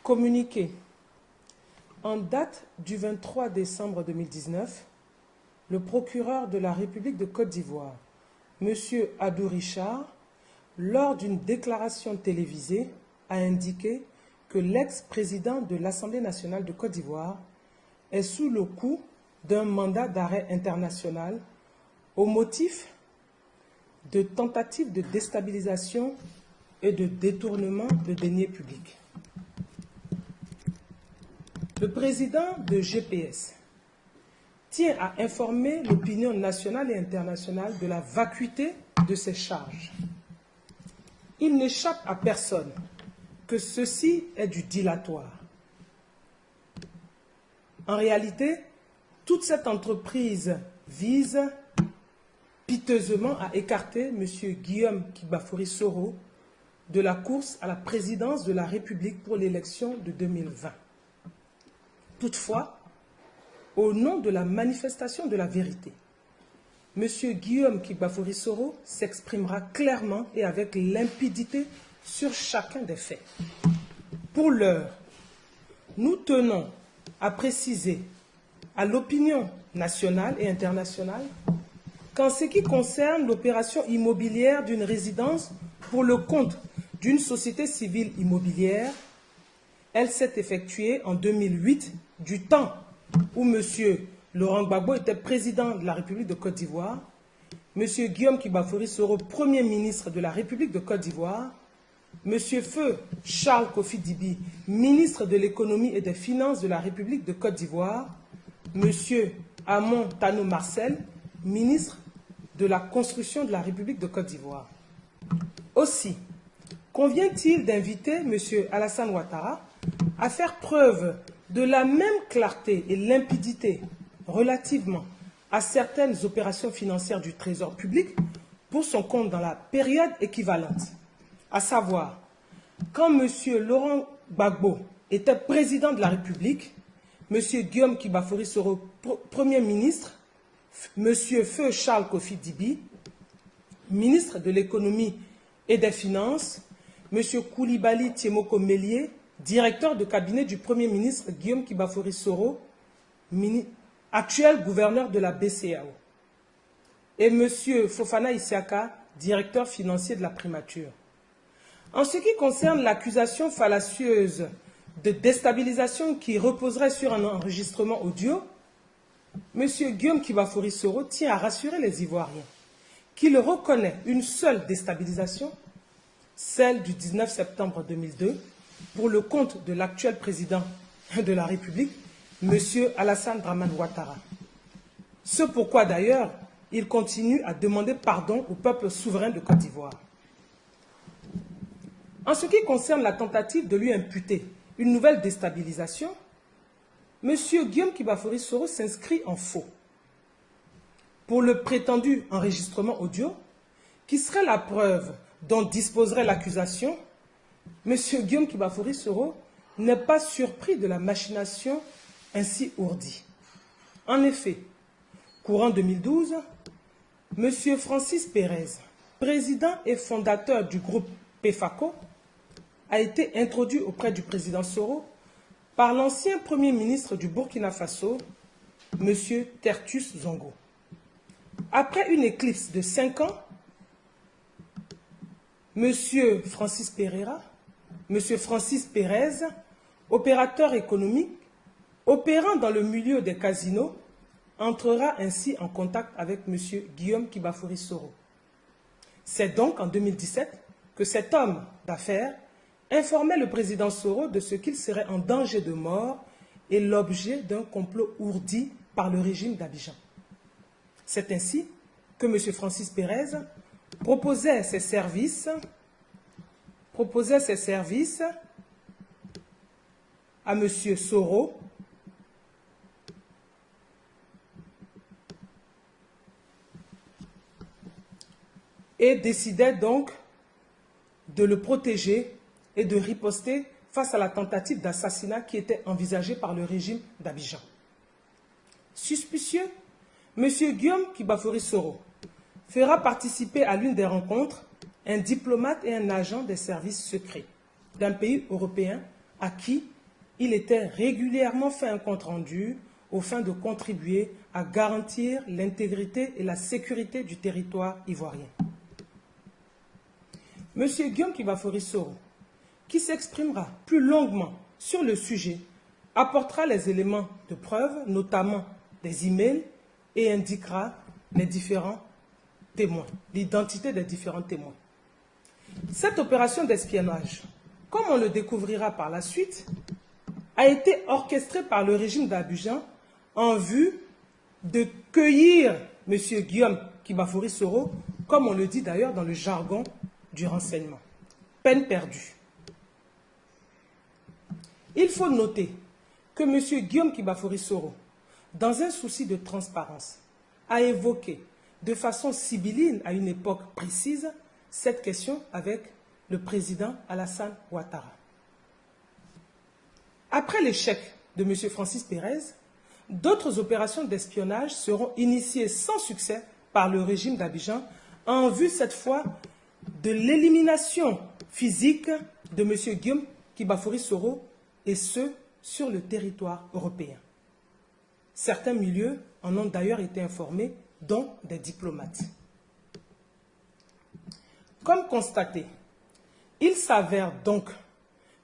Communiqué. En date du 23 décembre 2019, le procureur de la République de Côte d'Ivoire, M. Adou Richard, lors d'une déclaration télévisée, a indiqué que l'ex-président de l'Assemblée nationale de Côte d'Ivoire est sous le coup d'un mandat d'arrêt international au motif de tentatives de déstabilisation et de détournement de deniers publics. Le président de GPS tient à informer l'opinion nationale et internationale de la vacuité de ces charges. Il n'échappe à personne que ceci est du dilatoire. En réalité, toute cette entreprise vise piteusement à écarter M. Guillaume Kibafori Soro de la course à la présidence de la République pour l'élection de 2020. Toutefois, au nom de la manifestation de la vérité, M. Guillaume Kibafori Soro s'exprimera clairement et avec limpidité sur chacun des faits. Pour l'heure, nous tenons à préciser à l'opinion nationale et internationale qu'en ce qui concerne l'opération immobilière d'une résidence pour le compte d'une société civile immobilière, elle s'est effectuée en 2008, du temps où M. Laurent Gbagbo était président de la République de Côte d'Ivoire, M. Guillaume Kibafori Soro, Premier ministre de la République de Côte d'Ivoire, M. Feu Charles Kofi Dibi, ministre de l'économie et des finances de la République de Côte d'Ivoire, M. Amon Tano Marcel, ministre de la construction de la République de Côte d'Ivoire. Aussi, convient-il d'inviter M. Alassane Ouattara à faire preuve de la même clarté et limpidité relativement à certaines opérations financières du Trésor public pour son compte dans la période équivalente, à savoir, quand M. Laurent Gbagbo était président de la République, M. Guillaume Kibafori Soro, Premier ministre, M. Feu Charles Kofi Dibi, ministre de l'économie et des finances, M. Koulibaly Tiemoko Mélié, directeur de cabinet du Premier ministre Guillaume Kibafori Soro, actuel gouverneur de la BCEAO, et M. Fofana Isiaka, directeur financier de la primature. En ce qui concerne l'accusation fallacieuse de déstabilisation qui reposerait sur un enregistrement audio, M. Guillaume Kibafori Soro tient à rassurer les Ivoiriens qu'il reconnaît une seule déstabilisation, celle du 19 septembre 2002, pour le compte de l'actuel président de la République, M. Alassane Dramane Ouattara. Ce pourquoi d'ailleurs, il continue à demander pardon au peuple souverain de Côte d'Ivoire. En ce qui concerne la tentative de lui imputer une nouvelle déstabilisation, M. Guillaume Kibafori Soro s'inscrit en faux. Pour le prétendu enregistrement audio, qui serait la preuve dont disposerait l'accusation, M. Guillaume Kibafori Soro n'est pas surpris de la machination ainsi ourdie. En effet, courant 2012, M. Francis Pérez, président et fondateur du groupe PEFACO, a été introduit auprès du président Soro par l'ancien Premier ministre du Burkina Faso, M. Tertus Zongo. Après une éclipse de 5 ans, M. Francis Pereira, M. Francis Pérez, opérateur économique, opérant dans le milieu des casinos, entrera ainsi en contact avec M. Guillaume Kibafori Soro. C'est donc en 2017 que cet homme d'affaires informait le président Soro de ce qu'il serait en danger de mort et l'objet d'un complot ourdi par le régime d'Abidjan. C'est ainsi que M. Francis Pérez proposait ses services à M. Soro et décidait donc de le protéger et de riposter face à la tentative d'assassinat qui était envisagée par le régime d'Abidjan. Suspicieux, M. Guillaume Kibafori Soro fera participer à l'une des rencontres un diplomate et un agent des services secrets d'un pays européen à qui il était régulièrement fait un compte-rendu aux fins de contribuer à garantir l'intégrité et la sécurité du territoire ivoirien. M. Guillaume Kibafori Soro, qui s'exprimera plus longuement sur le sujet, apportera les éléments de preuve, notamment des emails, et indiquera les différents témoins, l'identité des différents témoins. Cette opération d'espionnage, comme on le découvrira par la suite, a été orchestrée par le régime d'Abidjan en vue de cueillir M. Guillaume Kibafori Soro, comme on le dit d'ailleurs dans le jargon du renseignement. Peine perdue. Il faut noter que M. Guillaume Kibafori Soro, dans un souci de transparence, a évoqué de façon sibylline à une époque précise cette question avec le président Alassane Ouattara. Après l'échec de M. Francis Pérez, d'autres opérations d'espionnage seront initiées sans succès par le régime d'Abidjan en vue cette fois de l'élimination physique de M. Guillaume Kibafori Soro et ce, sur le territoire européen. Certains milieux en ont d'ailleurs été informés, dont des diplomates. Comme constaté, il s'avère donc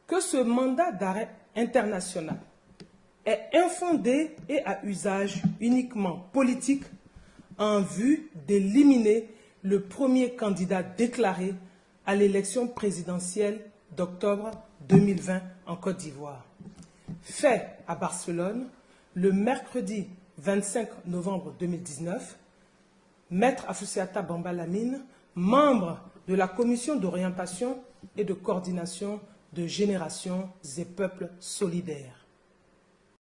que ce mandat d'arrêt international est infondé et à usage uniquement politique en vue d'éliminer le premier candidat déclaré à l'élection présidentielle d'octobre 2020 en Côte d'Ivoire. Fait à Barcelone le mercredi 25 novembre 2019, Maître Afoussiata Bamba Lamine, membre de la commission d'orientation et de coordination de Générations et Peuples solidaires.